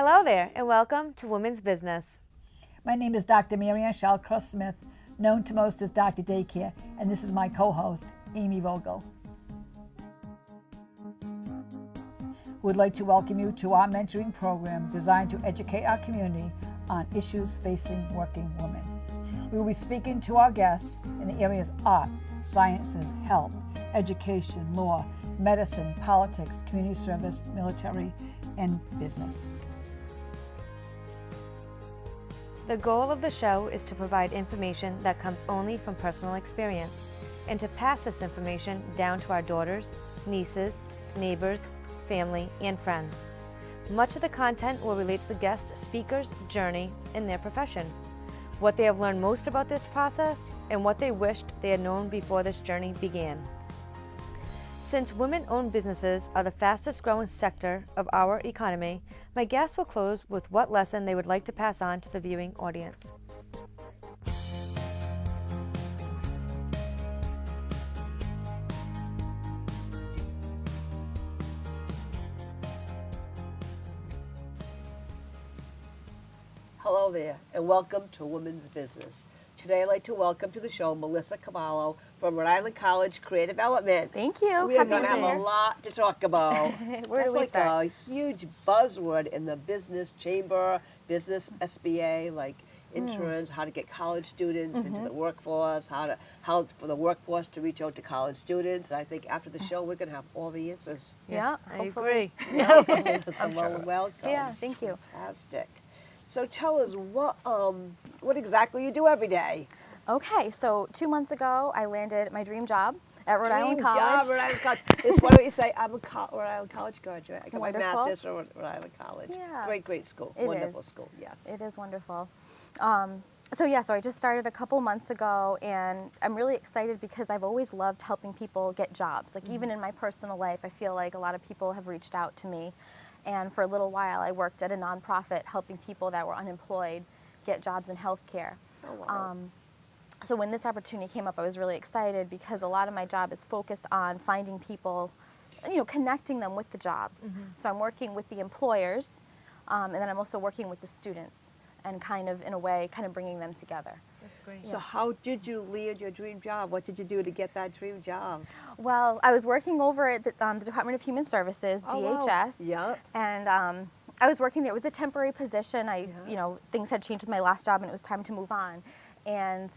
Hello there, and welcome to Women's Business. My name is Dr. Marianne Shallcross Smith, known to most as Dr. Daycare, and this is my co-host, Amy Vogel. We'd like to welcome you to our mentoring program designed to educate our community on issues facing working women. We will be speaking to our guests in the areas art, sciences, health, education, law, medicine, politics, community service, military, and business. The goal of the show is to provide information that comes only from personal experience and to pass this information down to our daughters, nieces, neighbors, family, and friends. Much of the content will relate to the guest speaker's journey in their profession, what they have learned most about this process, and what they wished they had known before this journey began. Since women-owned businesses are the fastest growing sector of our economy, my guests will close with what lesson they would like to pass on to the viewing audience. Hello there, and welcome to Women's Business. Today I'd like to welcome to the show Melissa Carvalho from Rhode Island College Creative Development. Thank you. We are Happy going to to be have here. a lot to talk about. Where That's do we like start? a huge buzzword in the business chamber, business SBA, like interns, how to get college students into the workforce, how for the workforce to reach out to college students. And I think after the show we're going to have all the answers. Yeah, I hopefully. agree. So welcome. Yeah, thank you. Fantastic. So tell us what exactly you do every day. Okay, so 2 months ago, I landed my dream job at Rhode Island Dream College. job, Rhode Island College. This why don't you say I'm a Rhode Island College graduate. I got Wonderful. my master's from Rhode Island College. Yeah. Great school. It Wonderful is. school. Yes. It is wonderful. So I just started a couple months ago, and I'm really excited because I've always loved helping people get jobs. Like even in my personal life, I feel like a lot of people have reached out to me. And for a little while, I worked at a nonprofit helping people that were unemployed get jobs in healthcare. Oh, wow. So when this opportunity came up, I was really excited because a lot of my job is focused on finding people, connecting them with the jobs. So I'm working with the employers, and then I'm also working with the students and kind of, in a way, kind of bringing them together. That's great. So how did you land your dream job? What did you do to get that dream job? Well, I was working over at the Department of Human Services, Oh, wow. DHS. Yeah. And I was working there. It was a temporary position. Things had changed with my last job, and it was time to move on. And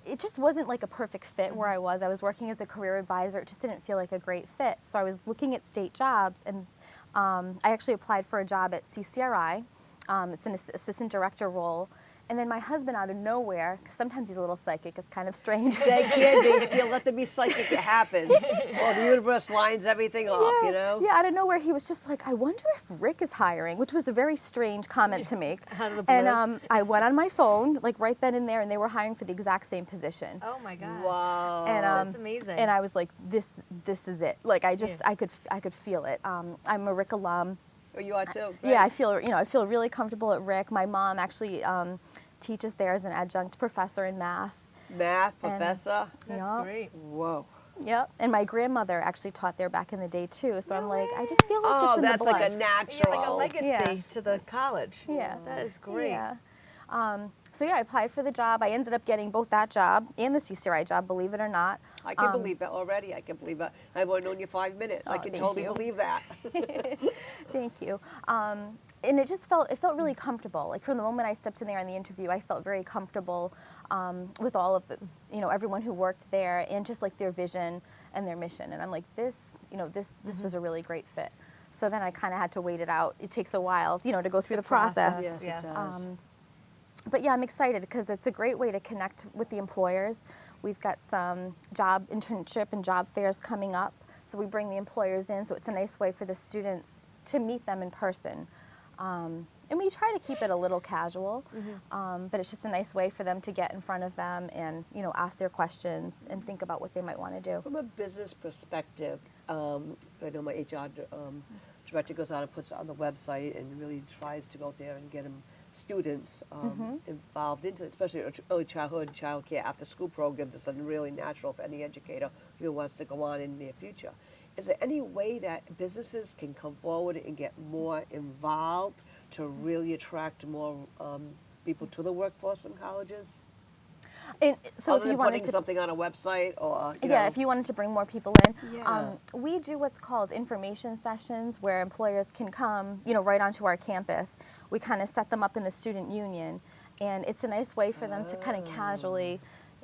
it just wasn't like a perfect fit where I was. I was working as a career advisor. It just didn't feel like a great fit. So I was looking at state jobs, and I actually applied for a job at CCRI. It's an assistant director role. And then my husband, out of nowhere, because sometimes he's a little psychic, it's kind of strange. They can be. If you let them be psychic, it happens. Well, the universe lines everything off, you know? Yeah, out of nowhere, he was just like, I wonder if Rick is hiring, which was a very strange comment to make. Out of the blue. And I went on my phone, like right then and there, and they were hiring for the exact same position. Oh my gosh. Wow. And That's amazing. And I was like, this is it. Like I could feel it. I'm a Rick alum. Oh, you are too. Yeah, I feel really comfortable at Rick. My mom actually teaches there as an adjunct professor in math. Math professor. That's Yup. great. Whoa. Yep. And my grandmother actually taught there back in the day too. So I'm like, I just feel like Oh, it's in that's the blood. like a natural. Yeah, like a legacy Yeah. to the college. Yeah. That is great. Yeah. So I applied for the job. I ended up getting both that job and the CCRI job, believe it or not. I can believe that already. I can believe that. I've only known you 5 minutes. I Oh, can thank totally you. believe that. Thank you. And it felt really comfortable. Like from the moment I stepped in there in the interview, I felt very comfortable with all of the, everyone who worked there and just like their vision and their mission. And I'm like, this was a really great fit. So then I kind of had to wait it out. It takes a while, to go through the process. Yes, Yes. it does. But yeah, I'm excited because it's a great way to connect with the employers. We've got some job internship and job fairs coming up. So we bring the employers in, so it's a nice way for the students to meet them in person. And we try to keep it a little casual, but it's just a nice way for them to get in front of them and, ask their questions and think about what they might want to do. From a business perspective, I know my HR director goes out and puts it on the website and really tries to go out there and get them students involved into it, especially early childhood, child care, after school programs. It's something really natural for any educator who wants to go on in their future. Is there any way that businesses can come forward and get more involved to really attract more people to the workforce in colleges? And so Other if you than wanted putting to, something on a website or, you yeah, know. if you wanted to bring more people in, Yeah. we do what's called information sessions where employers can come, you know, right onto our campus. We kind of set them up in the student union, and it's a nice way for them to kind of casually,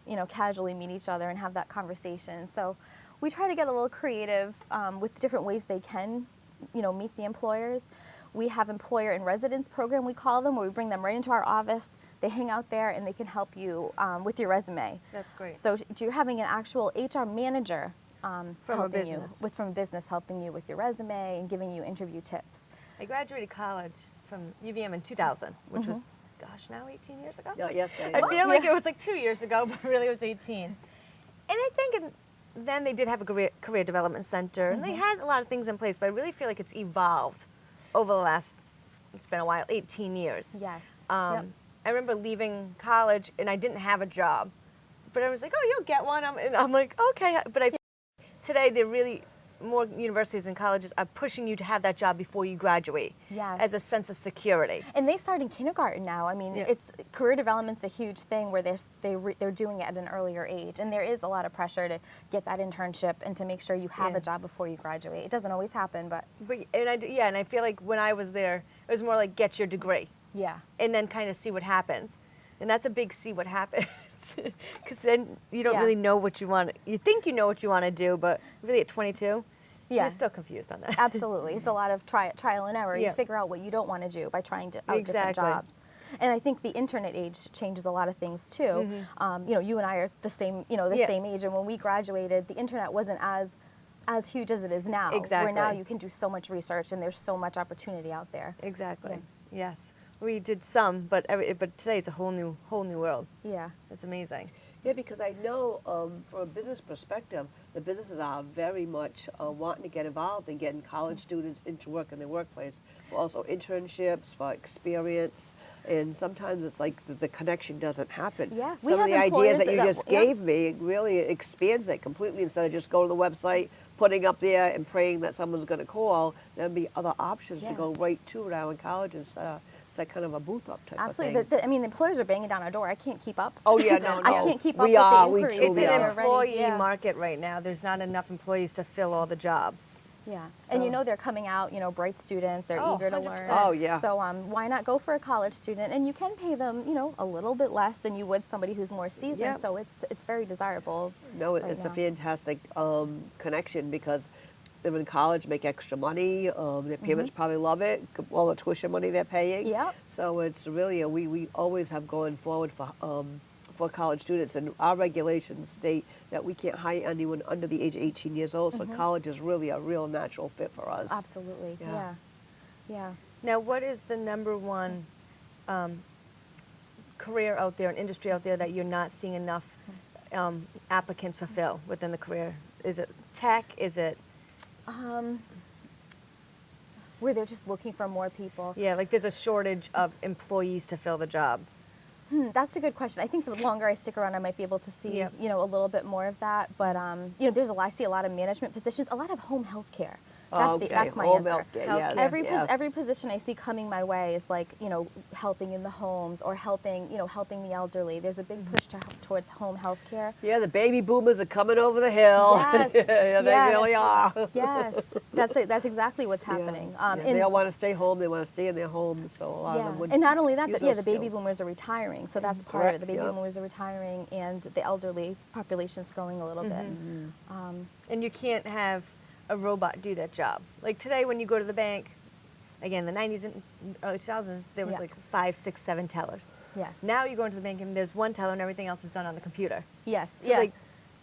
you know, casually meet each other and have that conversation. So we try to get a little creative with different ways they can, you know, meet the employers. We have employer in residence program, we call them, where we bring them right into our office. They hang out there and they can help you with your resume. That's great. So you're having an actual HR manager From a helping business. you from a business, helping you with your resume and giving you interview tips. I graduated college from UVM in 2000, which was, gosh, now 18 years ago? Yeah, yes, I feel like it was like 2 years ago, but really it was 18. And I think then they did have a career development center, and they had a lot of things in place, but I really feel like it's evolved over the last, it's been a while, 18 years. Yes. Yep. I remember leaving college, and I didn't have a job, but I was like, oh, you'll get one. And I'm like, okay. But I think today they're really, more universities and colleges are pushing you to have that job before you graduate. Yes. As a sense of security. And they start in kindergarten now. I mean, Yeah. it's career development's a huge thing where they're doing it at an earlier age, and there is a lot of pressure to get that internship and to make sure you have Yeah. a job before you graduate. It doesn't always happen, but And I feel like when I was there, it was more like get your degree. yeah. And then kind of see what happens. And that's a big see what happens. Because then you don't Yeah. really know what you want. You think you know what you want to do, but really at 22, Yeah. you're still confused on that. Absolutely. It's a lot of trial and error. Yeah. You figure out what you don't want to do by trying to out different Exactly. jobs. And I think the internet age changes a lot of things too. You know, you and I are the same, you know, the Yeah. same age, and when we graduated, the internet wasn't as huge as it is now. Where now Exactly. you can do so much research and there's so much opportunity out there. Exactly. Yeah. Yes. We did some, but today it's a whole new world. Yeah. It's amazing. Yeah, because I know from a business perspective, the businesses are very much wanting to get involved in getting college students into work in their workplace, but also internships for experience. And sometimes it's like the connection doesn't happen. Yeah, we Some of have the ideas employers that you that- just yeah. gave me really expands it completely. Instead of just going to the website, putting up there and praying that someone's going to call, there'd be other options to Yeah. go right to now in college and set kind of a booth up type Absolutely. of thing. I mean, the employers are banging down our door. I can't keep up. Oh yeah, no, I no. can't keep up We with are, the we inquiries. It's truly an are. already- employee yeah. market right now. There's not enough employees to fill all the jobs. Yeah, and you So- know they're coming out, you know, bright students, they're Oh, eager to 100%. learn. Oh, yeah. So why not go for a college student? And you can pay them, you know, a little bit less than you would somebody who's more seasoned. Yep. So it's very desirable. No, right it's a now. fantastic connection because they're in college, make extra money. Their parents probably love it, all the tuition money they're paying. Yep. So it's really we always have going forward for college students, and our regulations state that we can't hire anyone under the age of 18 years old. So college is really a real natural fit for us. Absolutely. Yeah. Yeah. Yeah. Now, what is the number one career out there, an industry out there that you're not seeing enough applicants fulfill within the career? Is it tech? Is it, Where they're just looking for more people. yeah, like there's a shortage of employees to fill the jobs? That's a good question. I think the longer I stick around, I might be able to see, Yep. you know, a little bit more of that. But you know, I see a lot of management positions, a lot of home health care. That's my home answer. healthcare, yes, Healthcare. yeah. Every position I see coming my way is like, you know, helping in the homes or helping the elderly. There's a big push towards home health care. Yeah, the baby boomers are coming over the hill. Yes, Yeah, they yes. really are. Yes, that's exactly what's happening. Yeah, they all want to stay home. They want to stay in their homes. So a lot of them would. and not only that, use but yeah, those the baby skills. boomers are retiring, so that's part of Correct, it. The baby yeah. boomers are retiring, and the elderly population's growing a little bit. And you can't have a robot do that job. Like today when you go to the bank, again, the 90s and early 2000s, there was Yeah. like 5, 6, 7 tellers. Yes. Now you go into the bank and there's one teller and everything else is done on the computer. Yes. So, yeah. like,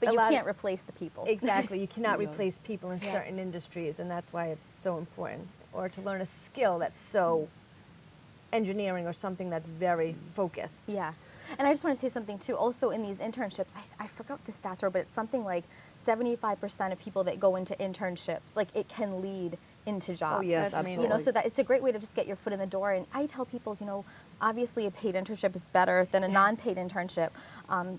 But a you lot of- can't replace the people. Exactly. You cannot Yeah. replace people in Yeah. certain industries, and that's why it's so important. Or to learn a skill that's so engineering or something that's very focused. Yeah. And I just want to say something too. Also, in these internships, I forgot what the stats were, but it's something like 75% of people that go into internships, like it can lead into jobs. Oh yes, That's amazing. You know, absolutely. so that it's a great way to just get your foot in the door. And I tell people, you know, obviously a paid internship is better than a non-paid internship,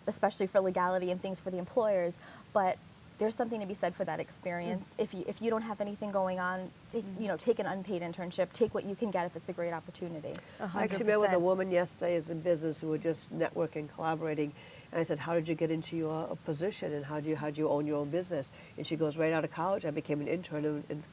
especially for legality and things for the employers. But there's something to be said for that experience. If you don't have anything going on, take an unpaid internship. Take what you can get if it's a great opportunity. I actually met with a woman yesterday who's in business who were just networking, collaborating. And I said, how did you get into your position and how do you own your own business? And she goes, right out of college, I became an intern. And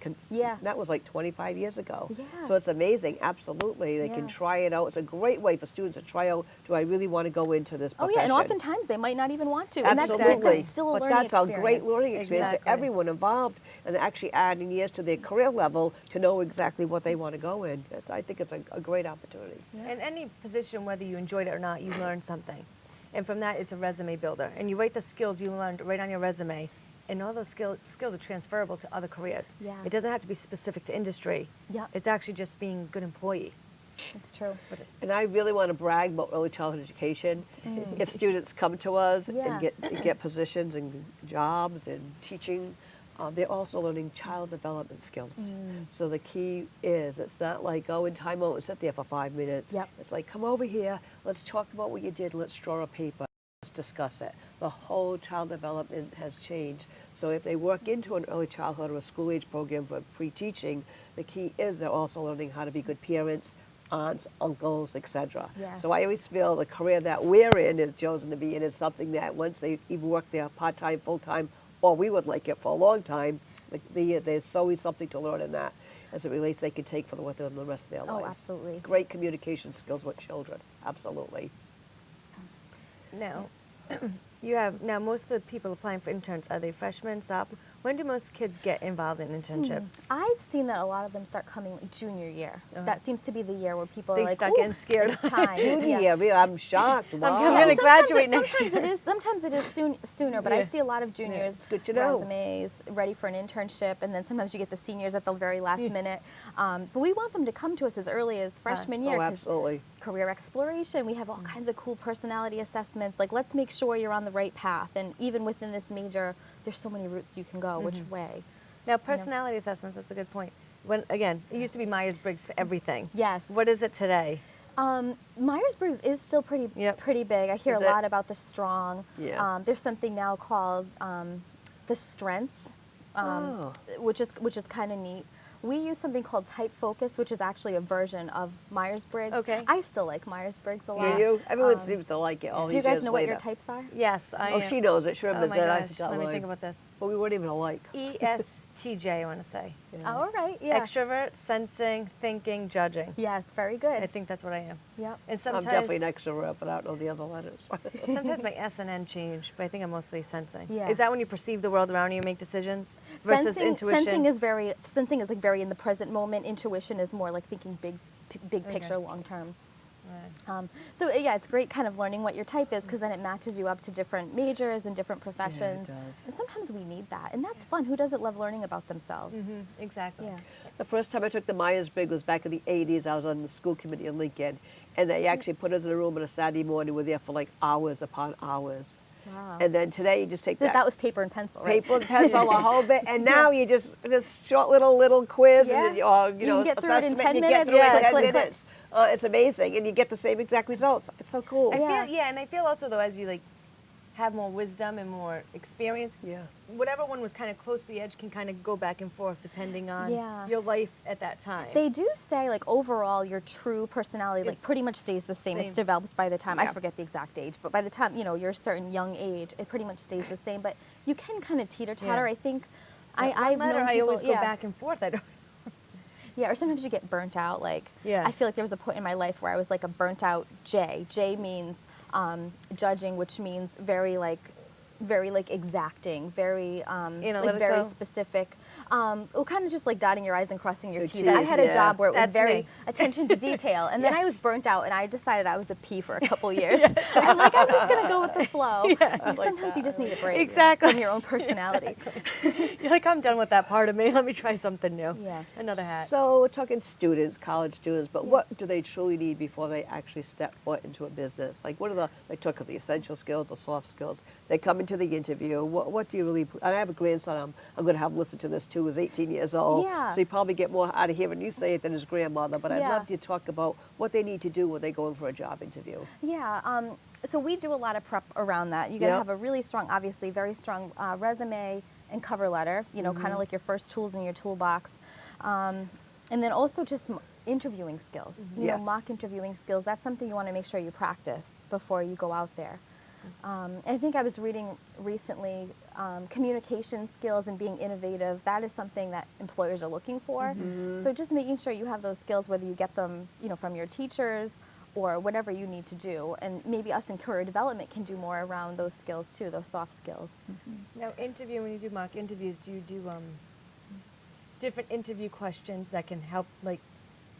that was like 25 years ago. Yeah. So it's amazing. Absolutely. They can try it out. It's a great way for students to try out, do I really want to go into this profession? Oh, yeah, and oftentimes they might not even want to. Absolutely. And that's still a learning experience. But that's a great learning experience Exactly. for everyone involved and actually adding years to their career level to know exactly what they want to go in. I think it's a great opportunity. In any position, whether you enjoyed it or not, you learn something. And from that, it's a resume builder. And you write the skills you learned right on your resume. And all those skills are transferable to other careers. Yeah. It doesn't have to be specific to industry. Yeah. It's actually just being a good employee. It's true. And I really want to brag about early childhood education. If students come to us and get positions and jobs and teaching, they're also learning child development skills. So the key is, it's not like go in timeout and sit there for 5 minutes. Yep. It's like, come over here, let's talk about what you did, let's draw a paper, let's discuss it. The whole child development has changed. So if they work into an early childhood or a school age program for pre-teaching, the key is they're also learning how to be good parents, aunts, uncles, etc. Yes. So I always feel the career that we're in is chosen to be in is something that once they even work there part-time, full-time, or we would like it for a long time, there's always something to learn in that as it relates they can take for the rest of their lives. Oh, absolutely. Great communication skills with children, absolutely. Now, now most of the people applying for interns, are they freshmen, sophomore? When do most kids get involved in internships? I've seen that a lot of them start coming like junior year. That seems to be the year where people They are like, start "Ooh, getting scared." It's time." Junior, Yeah. really, I'm shocked. Wow. I'm gonna sometimes graduate next year. Sometimes it is sooner, but I Yeah. see a lot of juniors, it's good to know. resumes, ready for an internship, and then sometimes you get the seniors at the very last minute. But we want them to come to us as early as freshman year. Oh, 'cause absolutely. career exploration, we have all kinds of cool personality assessments. Like, let's make sure you're on the right path. And even within this major, there's so many routes you can go, which way. Now, personality assessments, that's a good point. Again, it used to be Myers-Briggs for everything. Yes. What is it today? Myers-Briggs is still pretty big. I hear Is a it? lot about the strong. Yeah. There's something now called the strengths, which is kind of neat. We use something called Type Focus, which is actually a version of Myers-Briggs. Okay. I still like Myers-Briggs a Do lot. you? Everyone seems to like it all Do you these guys years know what later. your types are? Yes, I am. Oh, she knows it. She Oh remembers my it. I gosh, forgot let me mine. think about this. But we weren't even alike. ESTJ, I want to say. Oh, all right. Yeah. Extrovert, sensing, thinking, judging. Yes. Very I good. think that's what I am. Yep. And I'm sometimes, definitely an extrovert, but I don't know the other letters. sometimes my S and N change, but I think I'm mostly sensing. Yeah. Is that when you perceive the world around you and make decisions versus intuition? Sensing is like very in the present moment. Intuition is more like thinking big picture, long term. Right. So yeah, it's great kind of learning what your type is because then it matches you up to different majors and different professions. does. And sometimes we need that, and that's fun. Who doesn't love learning about themselves? Exactly. Yeah. The first time I took the Myers-Briggs was back in the 80s. I was on the school committee in Lincoln, and they actually put us in a room on a Saturday morning. We were there for like hours upon hours. Wow. And then today you just take That was paper and pencil, right? paper and pencil, a whole bit, and now you just this short little quiz Yeah. and You know can get through it in assessment. 10 you get minutes. through it Yeah. in 10 Click, click, minutes. It's amazing, and you get the same exact results. It's so cool. Yeah. And I feel also though, as you like have more wisdom and more experience, Yeah. whatever one was kind of close to the edge can kind of go back and forth depending on Yeah. your life at that time. They do say like overall your true personality like It's pretty much stays the same. same. It's developed by the time I Yeah. forget the exact age, but by the time you're a certain young age, it pretty much stays the same. But you can kind of teeter totter. Yeah. I think. One I've letter, known I people, always go back and forth. I don't. Yeah, or sometimes you get burnt out. Like, Yeah. I feel like there was a point in my life where I was like a burnt out J. J means judging, which means very exacting, very like very Analytical? specific. Well, kind of just like dotting your I's and crossing your Your T's. I T's, had a yeah. job where it was That's very me. attention to detail, and then I was burnt out, and I decided I was a P for a couple years. I was like, I'm just gonna go with the flow. Like, sometimes you just need a break Exactly. from your own personality. You're like, I'm done with that part of me. Let me try something new. Yeah. Another hat. So we're talking students, college students, but what do they truly need before they actually step foot into a business? Like, what are they took the essential skills, the soft skills? They come into the interview. What do you really? And I have a grandson. I'm going to have listen to this too. Who's 18 years old. Yeah. So you probably get more out of hearing you say it than his grandmother. But I'd Yeah. love to talk about what they need to do when they go in for a job interview. Yeah. So we do a lot of prep around that. You got to Yep. have a really strong, obviously very strong resume, and cover letter, you know, kind of like your first tools in your toolbox. And then also just interviewing skills, you know, Yes. mock interviewing skills. That's something you want to make sure you practice before you go out there. I think I was reading recently, communication skills and being innovative, that is something that employers are looking for. So just making sure you have those skills, whether you get them, you know, from your teachers or whatever you need to do. And maybe us in career development can do more around those skills too, those soft skills. Now, when you do mock interviews, do you do different interview questions that can help, like,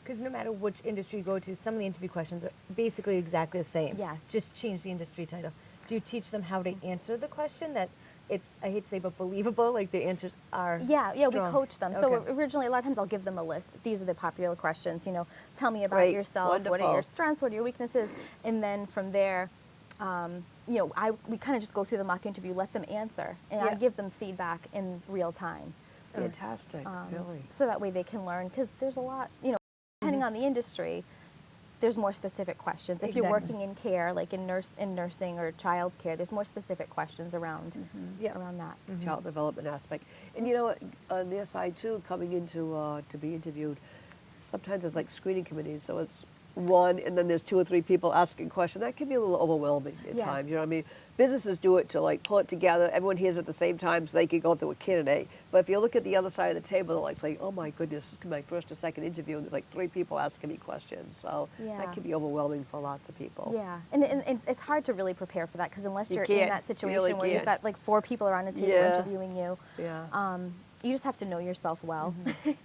because no matter which industry you go to, some of the interview questions are basically exactly the same. Yes. Just change the industry title. Do you teach them how to answer the question that it's, I hate to say, but believable, like the answers are Yeah, we strong? coach them. So Okay. originally, a lot of times I'll give them a list. These are the popular questions, you know, tell me about Great. yourself, what are Wonderful. your strengths, what are your weaknesses, and then from there, you know, we kind of just go through the mock interview, let them answer, and I Yeah. give them feedback in real time. Fantastic, really. So that way they can learn, because there's a lot, you know, depending on the industry, there's more specific questions. If you're Exactly. working in care, like in nursing or child care, there's more specific questions around Yeah. around that. Child development aspect. And you know, on their side too, coming into to be interviewed, sometimes it's like screening committees, so it's one and then there's 2 or 3 people asking questions. That can be a little overwhelming at Yes. times, you know what I mean? Businesses do it to like pull it together, everyone hears at the same time so they can go through a candidate. But if you look at the other side of the table, they're like saying, oh my goodness, this is my first or second interview and there's like 3 people asking me questions. So Yeah. that can be overwhelming for lots of people. Yeah, and it's hard to really prepare for that, because unless You you're can't. in that You situation really where you've can't. got like 4 people around a table Yeah. interviewing you, Yeah. you just have to know yourself well.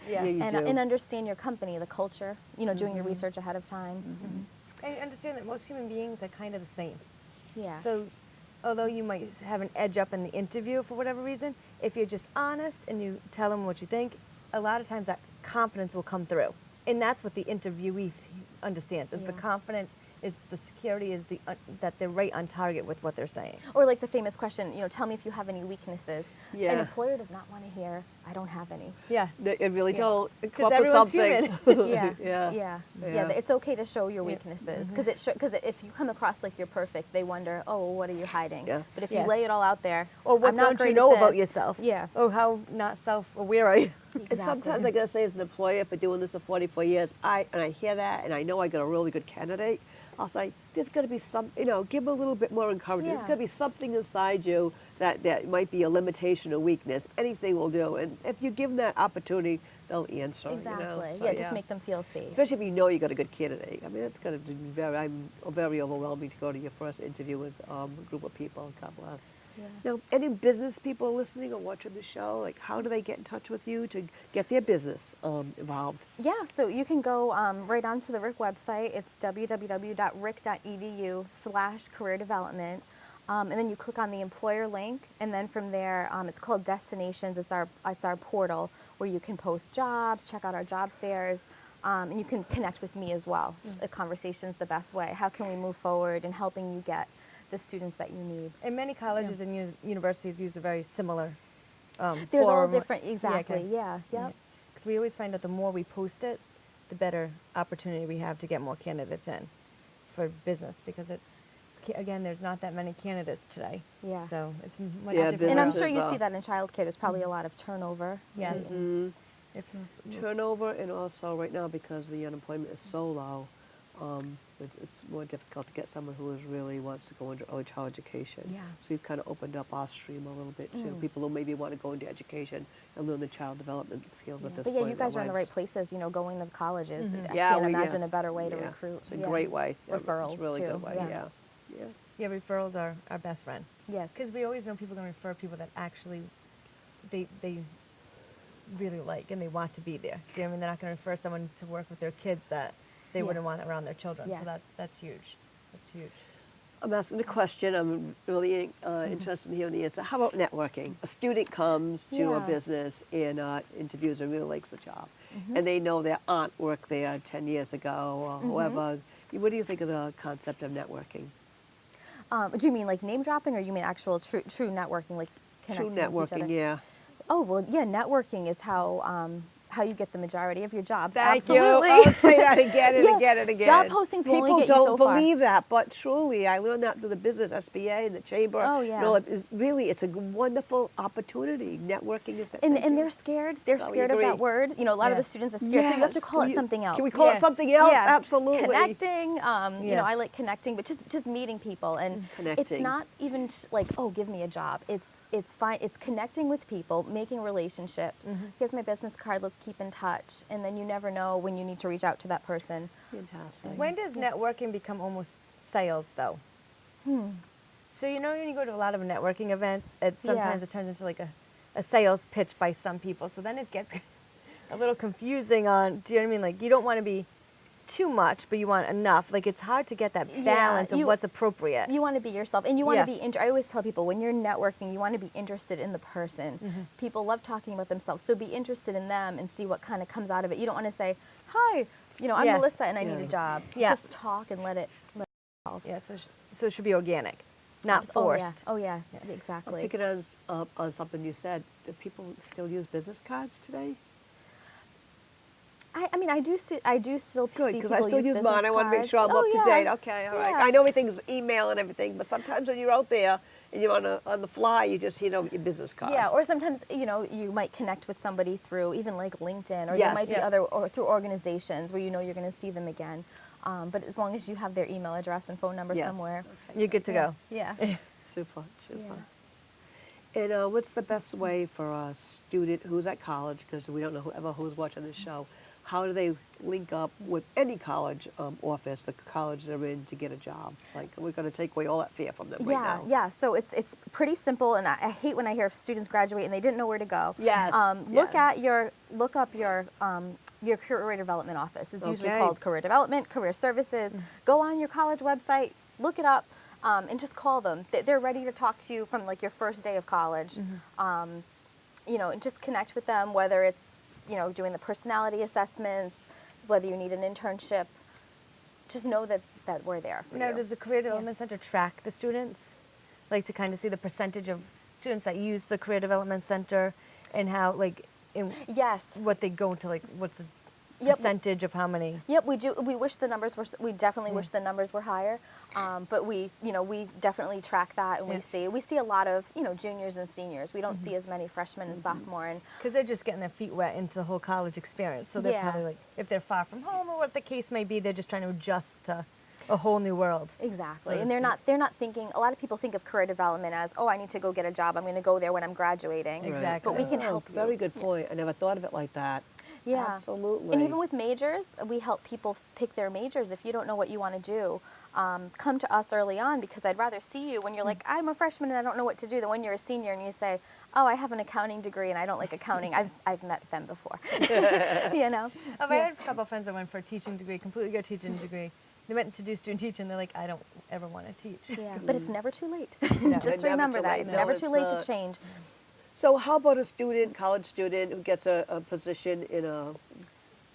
Yeah, you do. And understand your company, the culture, you know, doing your research ahead of time. I understand that most human beings are kind of the same. Yeah. So, although you might have an edge up in the interview for whatever reason, if you're just honest and you tell them what you think, a lot of times that confidence will come through. And that's what the interviewee understands, is the Yeah. confidence, is the security, is the that they're right on target with what they're saying. Or like the famous question, you know, tell me if you have any weaknesses. Yeah. An employer does not want to hear, I don't have any. Yes. They really Yeah. don't. Come 'Cause up with everyone's something. human. Yeah, Yeah. yeah, Yeah. It's okay to show your Yeah. weaknesses, because if you come across like you're perfect, they wonder, oh, well, what are you hiding? Yeah. But if Yes. you lay it all out there, Or what I'm not don't you great know at about this. yourself? Yeah. Or how not self-aware are you? And sometimes I gotta say, as an employer, for doing this for 44 years, I hear that, and I know I got a really good candidate. I'll say, there's got to be some, you know, give them a little bit more encouragement. There's Yeah. got to be something inside you that might be a limitation or weakness. Anything will do, and if you give them that opportunity, they'll answer. Exactly. You know? So, yeah, just make them feel safe. Especially if you know you got a good candidate. I mean, it's going to be very overwhelming to go to your first interview with a group of people. God bless. Yeah. Now, any business people listening or watching the show, like how do they get in touch with you to get their business involved? Yeah, so you can go right onto the RIC website. It's www.ric.edu/career development. And then you click on the employer link, and then from there, it's called Destinations. It's our portal where you can post jobs, check out our job fairs, and you can connect with me as well. A conversation's the best way. How can we move forward in helping you get the students that you need? And many colleges and universities use a very similar There's all forum. different, exactly. okay. Yeah, yep. Because we always find that the more we post it, the better opportunity we have to get more candidates in for business, because again, there's not that many candidates today. Yeah. So it's much Yeah, different. And I'm businesses sure you are- see that in childcare. There's probably a lot of turnover. Yes. If, Turnover, and also right now because the unemployment is so low, it's more difficult to get someone who really wants to go into early child education. Yeah. So we've kind of opened up our stream a little bit too. People who maybe want to go into education and learn the child development skills at this But point. yeah, you in their guys are in the lives. right places, you know, going to colleges. I Yeah, can't we- imagine yes. a better way to Yeah. recruit. It's a Yeah. great way. Referrals, It's a really too. good way, Yeah. yeah. yeah, referrals are our best friend. Yes. Because we always know people are going to refer people that actually they really like and they want to be there. Do you know what I mean? They're not going to refer someone to work with their kids that they Yeah. wouldn't want around their children. Yes. So that's huge. That's huge. I'm asking the question. I'm really interested in hearing the answer. How about networking? A student comes to a Yeah. business and interviews and really likes the job, and they know their aunt worked there 10 years ago or whoever. What do you think of the concept of networking? Do you mean like name dropping, or you mean actual true networking, like True connecting with each networking, other? yeah. Oh well, yeah. Networking is how how you get the majority of your jobs. Thank Absolutely. you. I'll say that again and Yeah. again and again. Job postings will only People get you don't so far. believe that, but truly, I learned that through the business, SBA and the chamber. Oh, yeah. You know, it's a wonderful opportunity. Networking is. And they're scared. They're Totally scared of agree. that word. You know, a lot of the Yes. students are scared, so you have to call it something else. Can we call it Yes. something else? Yeah. Absolutely. Connecting. You know, Yes. I like connecting, but just meeting people, and Connecting. it's not even like, oh, give me a job. It's fine. It's connecting with people, making relationships. Here's my business card. Let's keep in touch, and then you never know when you need to reach out to that person. Fantastic. When does networking become almost sales, though? So you know when you go to a lot of networking events, sometimes it turns into like a sales pitch by some people. So then it gets a little confusing on, do you know what I mean? Like you don't want to be too much, but you want enough. Like it's hard to get that balance of what's appropriate. You want to be yourself, and you want to Yes. be. I always tell people when you're networking, you want to be interested in the person. People love talking about themselves, so be interested in them and see what kind of comes out of it. You don't want to say, "Hi, you know, I'm Yes. Melissa and I need Yeah. a job." Yeah. Just talk and let it evolve. Yeah, so it should be organic, not forced. Oh yeah, exactly. Pick it as on something you said. Do people still use business cards today? I mean, I do still Good, see because people I still use mine. business I want to make cards. sure I'm Oh, up to yeah. date. Okay, all right. Yeah. I know everything's email and everything, but sometimes when you're out there and you're on the fly, you just your business card. Yeah, or sometimes you might connect with somebody through even like LinkedIn, or there Yes. might be Yeah. other or through organizations where you know you're going to see them again. But as long as you have their email address and phone number Yes. somewhere, You're good to go. yeah. Super. And what's the best way for a student who's at college, because we don't know who's watching this show, how do they link up with any college office, the college they're in, to get a job? Like, we're going to take away all that fear from them right now. Yeah. So it's pretty simple, and I hate when I hear students graduate and they didn't know where to go. Yes, Look yes. up your career development office. It's usually Okay. called career development, career services. Go on your college website, look it up, and just call them. They're ready to talk to you from like your first day of college. You know, and just connect with them, whether it's doing the personality assessments, whether you need an internship. Just know that we're there for Now, you. does the Career Development Center track the students? Like to kind of see the percentage of students that use the Career Development Center and how, like, Yes. what they go into, like, what's the Yep. percentage of how many? Yep, we do. We wish the numbers were. We definitely wish the numbers were higher, but we definitely track that, and Yeah. we see a lot of juniors and seniors. We don't see as many freshmen and sophomore. And Because they're just getting their feet wet into the whole college experience. So they're Yeah. probably like, if they're far from home or what the case may be, they're just trying to adjust to a whole new world. exactly, So to and they're not thinking. A lot of people think of career development as, oh, I need to go get a job. I'm going to go there when I'm graduating. Exactly. But we can Oh, help you. Very good point. I never thought of it like that. Yeah. Absolutely. And even with majors, we help people pick their majors. If you don't know what you want to do, come to us early on, because I'd rather see you when you're like, I'm a freshman and I don't know what to do, than when you're a senior and you say, oh, I have an accounting degree and I don't like accounting. I've met them before. You know? I had a couple of friends that went for a teaching degree, completely got a teaching degree. They went to do student teaching. They're like, I don't ever want to teach. Yeah. But it's never too late. No. Just Never remember too that. late. It's No, never it's too late to not. change. So how about a college student who gets a position in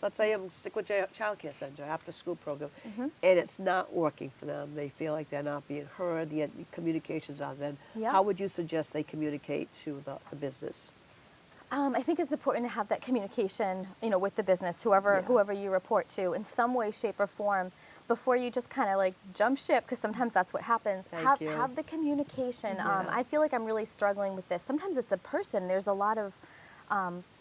let's say I'm stick with child care center, after school program, and it's not working for them. They feel like they're not being heard, the communications on them. Yeah. How would you suggest they communicate to the business? I think it's important to have that communication, with the business, whoever you report to, in some way, shape, or form, before you just kind of like jump ship, because sometimes that's what happens. Thank you. Have the communication. Yeah. I feel like I'm really struggling with this. Sometimes it's a person. There's a lot of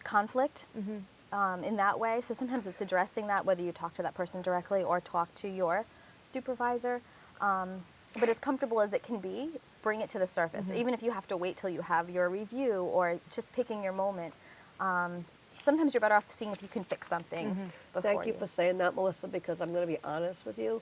conflict in that way. So sometimes it's addressing that, whether you talk to that person directly or talk to your supervisor. But as comfortable as it can be, bring it to the surface. Even if you have to wait till you have your review or just picking your moment. Sometimes you're better off seeing if you can fix something before Thank you for saying that, Melissa, because I'm going to be honest with you.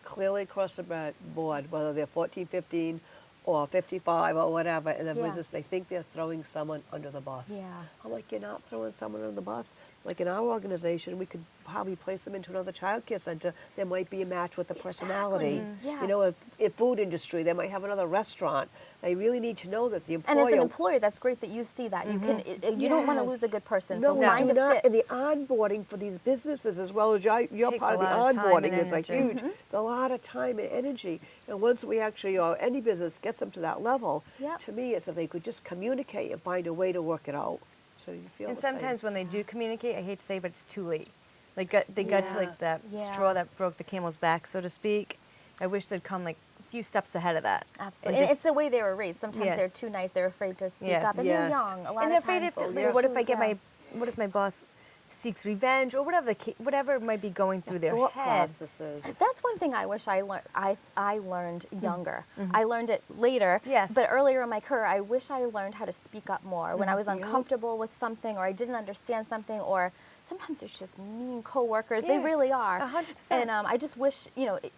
Clearly across the board, whether they're 14, 15, or 55 or whatever, in the Yeah. business, they think they're throwing someone under the bus. Yeah. I'm like, you're not throwing someone under the bus. Like in our organization, we could probably place them into another child care center. There might be a match with the personality. Yes. You know, if food industry, they might have another restaurant. They really need to know that the employer. And as an employer, that's great that you see that. You can. You don't want to lose a Yes. good person. No, so we find do a not. fit. And the onboarding for these businesses, as well as you're Takes part a of the lot of time onboarding, and is like energy. huge. It's a lot of time and energy. And once we actually, or any business gets them to that level, Yep. to me, it's if they could just communicate and find a way to work it out. So you feel And the same. sometimes when they do communicate, I hate to say, but it's too late. Like they got to like that Yeah. straw that broke the camel's back, so to speak. I wish they'd come like a few steps ahead of that. Absolutely. And it's the way they were raised. Sometimes Yes. they're too nice. They're afraid to speak Yes. up. And they're young. A lot And they're of afraid times. if, what if I get what if my boss seeks revenge or whatever might be going through their Thought head. processes. That's one thing I wish I learned. I learned younger. I learned it later. Yes. But earlier in my career, I wish I learned how to speak up more when I was Yep. uncomfortable with something, or I didn't understand something, or sometimes there's just mean coworkers. They Yes, really are. 100%. And I just wish,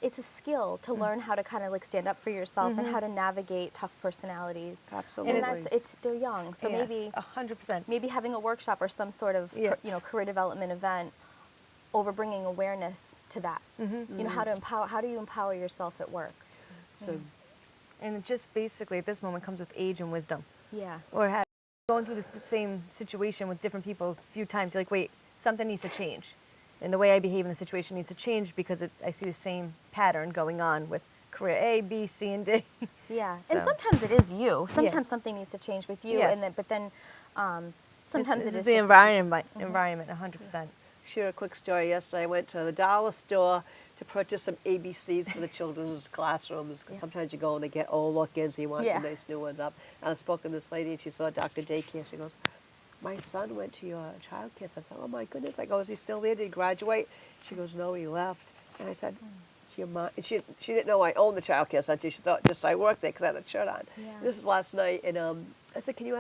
it's a skill to learn how to kind of like stand up for yourself and how to navigate tough personalities. Absolutely. And they're young, so Yes, maybe 100%. maybe having a workshop or some sort of Yeah. career development event over bringing awareness to that. How do you empower yourself at work? So And it just basically at this moment comes with age and wisdom. Yeah. Or going through the same situation with different people a few times, you're like, wait, something needs to change. And the way I behave in the situation needs to change because I see the same pattern going on with career A, B, C, and D. Yeah, So- and sometimes it is you. Sometimes something needs to change with you, Yes. and but then sometimes This it is is the just environment, 100%. share a quick story. Yesterday, I went to the dollar store to purchase some ABCs for the children's classrooms, because sometimes you go and they get old looking, so you want Yeah. the nice new ones up. And I spoke to this lady, and she saw Dr. Daycare. She goes, my son went to your child care. So I thought, oh my goodness. I go, is he still there? Did he graduate? She goes, no, he left. And I said, your mom, and she didn't know I owned the child care center. She thought just I worked there because I had a shirt on. Yeah. This was last night, and I said, can you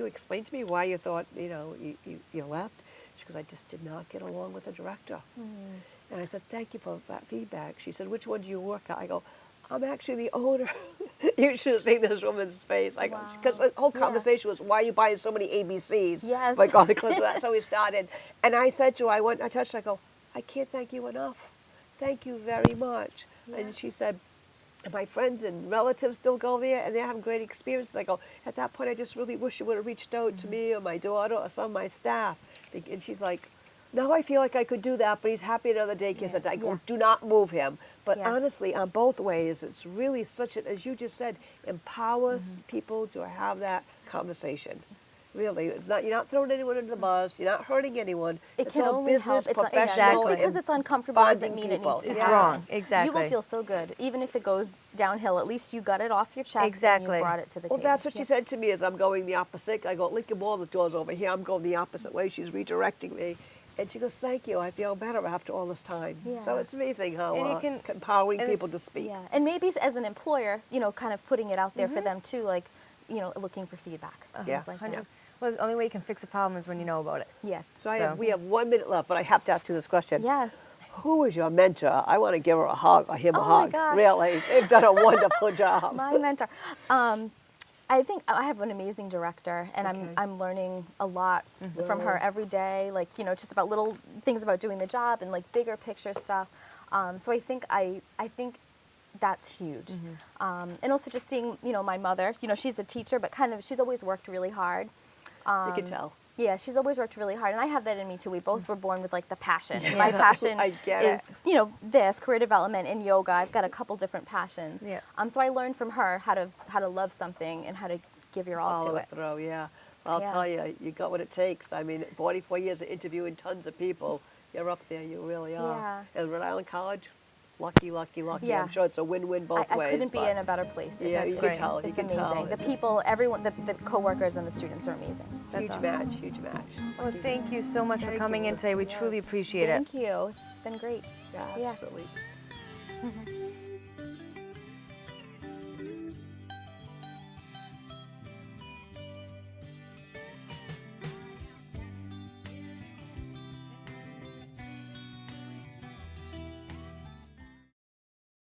explain to me why you thought, you left? She goes, I just did not get along with the director. And I said, thank you for that feedback. She said, which one do you work at? I go, I'm actually the owner. You should have seen this woman's face. I go, because the whole conversation was, why are you buying so many ABCs? Yes. Like, because that's how we started. And I said to her, I touched her, I go, I can't thank you enough. Thank you very much. And she said, my friends and relatives still go there, and they're having great experiences. I go, at that point, I just really wish you would have reached out to me or my daughter or some of my staff. And she's like, now I feel like I could do that, but he's happy at another daycare center. I go, do not move him. But honestly, on both ways, it's really such as you just said, empowers people to have that conversation. Really, it's not. You're not throwing anyone under the bus. You're not hurting anyone. It it's can all only business, help. Just professional, because and it's uncomfortable doesn't bonding mean it people. needs to It's happen. wrong, exactly. You will feel so good, even if it goes downhill. At least you got it off your chest and Exactly. you brought it to the Well, table. that's what she said to me as I'm going the opposite. I go, Lincoln Mall, the door's over here. I'm going the opposite way. She's redirecting me. And she goes, thank you. I feel better after all this time. So Yeah. it's amazing how And you can- empowering and people it's- to speak. Yeah, and maybe as an employer, kind of putting it out there for them too, like, looking for feedback. Yeah. Things like 100. that. Well, the only way you can fix a problem is when you know about it. Yes. So we have 1 minute left, but I have to ask you this question. Yes. Who was your mentor? I want to give her a hug or him a Oh my hug. gosh. Really, they've done a wonderful job. My mentor. I think I have an amazing director, and Okay. I'm learning a lot from her every day. Like just about little things about doing the job and like bigger picture stuff. So I think that's huge. And also just seeing my mother. She's a teacher, but she's always worked really hard. You can tell. Yeah, she's always worked really hard, and I have that in me too. We both were born with like the passion. And my passion I get is, it. this career development and yoga. I've got a couple different passions. Yeah. So I learned from her how to love something and how to give your all Follow to it it. through, yeah. I'll Yeah. tell you, you got what it takes. I mean, 44 years of interviewing tons of people. You're up there, you really are. Yeah. And Rhode Island College, lucky, lucky, lucky. Yeah. I'm sure it's a win-win both I ways. couldn't be but in a better place. Yeah, It's you can great. tell, you It's can amazing. tell. The people, everyone, the coworkers and the students are amazing. Huge match, huge match. Well, thank you so much for Thank coming you, in today. We Melissa. truly Yes. appreciate it. Thank you. It's been great. Yeah, Yeah. absolutely.